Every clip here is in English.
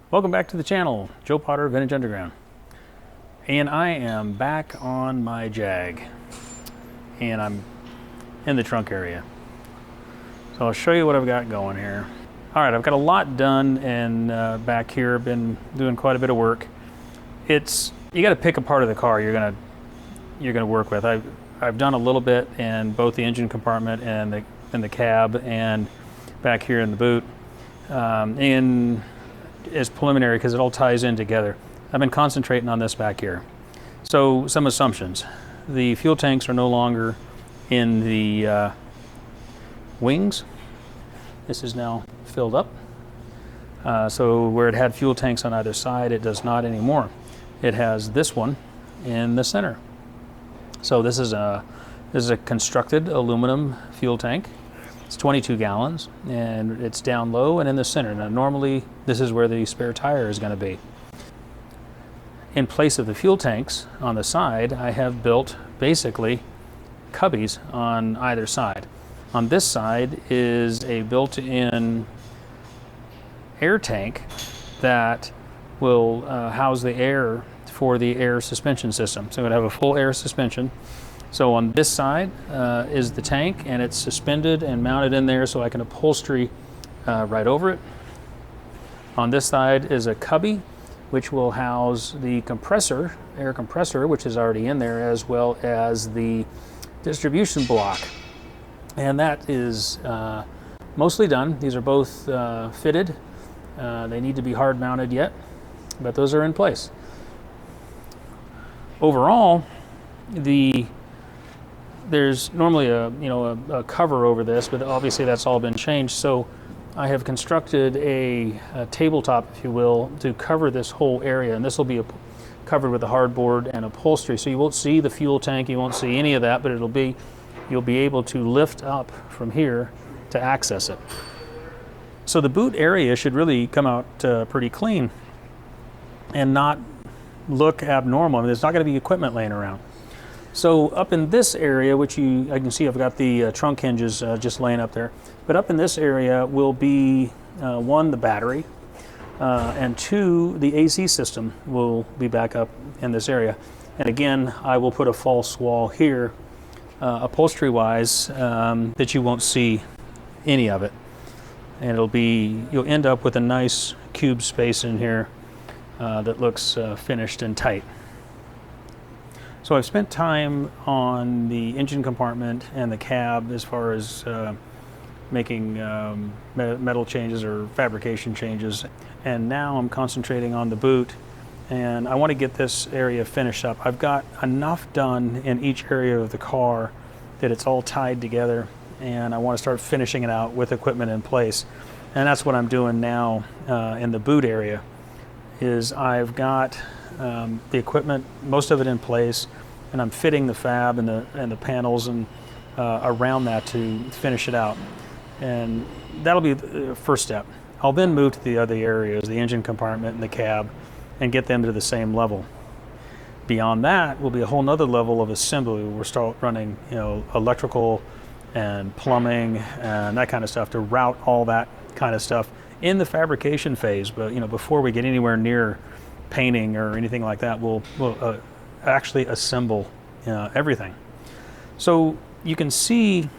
Welcome back to the channel, Joe Potter, Vintage Underground. And I am back on my Jag. And I'm in the trunk area. So I'll show you what I've got going here. All right, I've got a lot done and back here. I've been doing quite a bit of work. You got to pick a part of the car you're gonna work with. I've done a little bit in both the engine compartment and the cab and back here in the boot. As preliminary because it all ties in together. I've been concentrating on this back here. So some assumptions. The fuel tanks are no longer in the wings. This is now filled up. So where it had fuel tanks on either side, it does not anymore. It has this one in the center. So this is a constructed aluminum fuel tank. It's 22 gallons and it's down low and in the center. Now normally this is where the spare tire is going to be. In place of the fuel tanks on the side, I have built basically cubbies on either side. On this side is a built-in air tank that will house the air for the air suspension system. So I'm going to have a full air suspension. So on this side is the tank, and it's suspended and mounted in there so I can upholstery right over it. On this side is a cubby, which will house the compressor, air compressor, which is already in there, as well as the distribution block. And that is mostly done. These are both fitted. They need to be hard mounted yet, but those are in place. Overall, there's normally a cover over this, but obviously that's all been changed. So I have constructed a tabletop, if you will, to cover this whole area, and this will be covered with a hardboard and upholstery. So you won't see the fuel tank, you won't see any of that, but you'll be able to lift up from here to access it. So the boot area should really come out pretty clean and not look abnormal. I mean, there's not going to be equipment laying around. So up in this area, which I can see I've got the trunk hinges just laying up there, but up in this area will be one, the battery, and two, the AC system will be back up in this area. And again, I will put a false wall here, upholstery-wise, that you won't see any of it. And you'll end up with a nice cube space in here that looks finished and tight. So I've spent time on the engine compartment and the cab as far as making metal changes or fabrication changes. And now I'm concentrating on the boot, and I want to get this area finished up. I've got enough done in each area of the car that it's all tied together, and I want to start finishing it out with equipment in place. And that's what I'm doing now in the boot area. Is I've got the equipment, most of it in place, and I'm fitting the fab and the panels and around that to finish it out. And that'll be the first step. I'll then move to the other areas, the engine compartment and the cab, and get them to the same level. Beyond that will be a whole nother level of assembly. We'll start running, electrical and plumbing and that kind of stuff to route all that kind of stuff in the fabrication phase. But before we get anywhere near painting or anything like that, we'll actually assemble everything. So you can see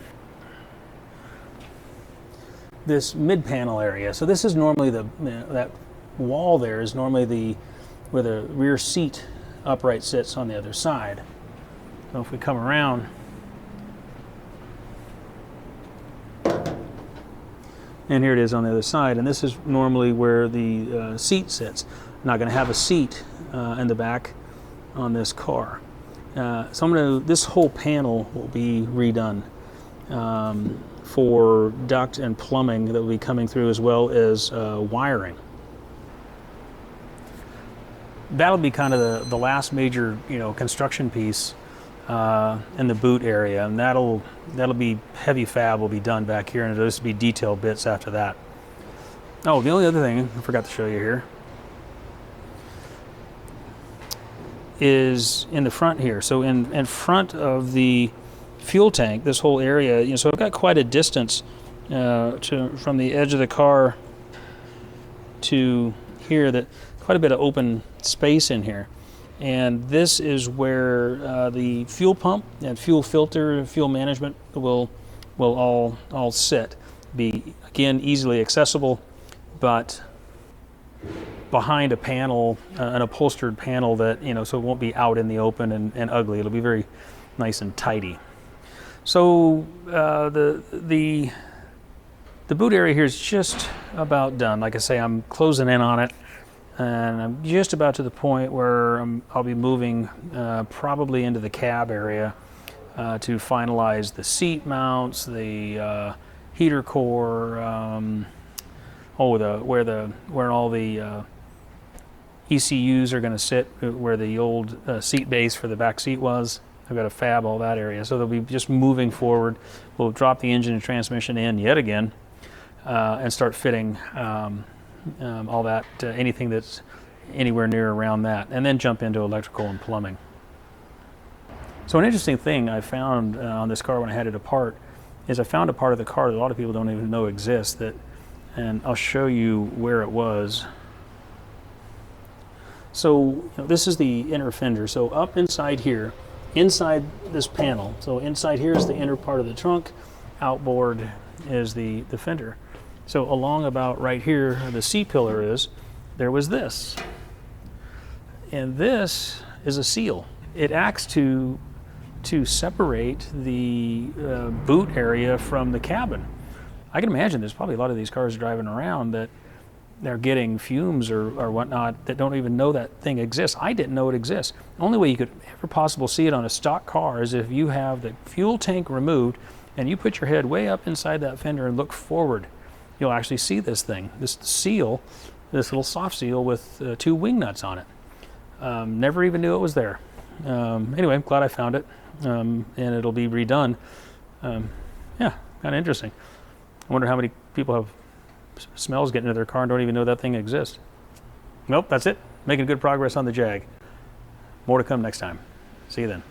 this mid panel area. So this is normally that wall there is normally where the rear seat upright sits on the other side. So if we come around, and here it is on the other side, and this is normally where the seat sits. I'm not going to have a seat in the back on this car. So this whole panel will be redone for duct and plumbing that will be coming through, as well as wiring. That'll be kind of the last major construction piece in the boot area, and that'll be heavy fab will be done back here, and it'll just be detailed bits after that. Oh, the only other thing I forgot to show you here is in the front here. So in front of the fuel tank, this whole area, so I've got quite a distance from the edge of the car to here that quite a bit of open space in here. And this is where the fuel pump and fuel filter, fuel management will all sit. Be, again, easily accessible, but behind a panel, an upholstered panel that, so it won't be out in the open and ugly. It'll be very nice and tidy. So the boot area here is just about done. Like I say, I'm closing in on it, and I'm just about to the point where I'll be moving probably into the cab area to finalize the seat mounts, the heater core, where all the ECUs are going to sit, where the old seat base for the back seat was. I've got to fab all that area, so they'll be just moving forward. We'll drop the engine and transmission in yet again, and start fitting all that, anything that's anywhere near around that, and then jump into electrical and plumbing. So an interesting thing I found on this car when I had it apart is I found a part of the car that a lot of people don't even know exists, and I'll show you where it was. So this is the inner fender. So up inside here, inside this panel, so inside here is the inner part of the trunk, outboard is the fender. So along about right here, the C-pillar is, there was this. And this is a seal. It acts to separate the boot area from the cabin. I can imagine there's probably a lot of these cars driving around that they're getting fumes or whatnot that don't even know that thing exists. I didn't know it exists. The only way you could ever possibly see it on a stock car is if you have the fuel tank removed and you put your head way up inside that fender and look forward. You'll actually see this thing, this seal, this little soft seal with 2 wing nuts on it. Never even knew it was there. Anyway, I'm glad I found it, and it'll be redone. Yeah, kind of interesting. I wonder how many people have smells getting into their car and don't even know that thing exists. Nope, that's it. Making good progress on the Jag. More to come next time. See you then.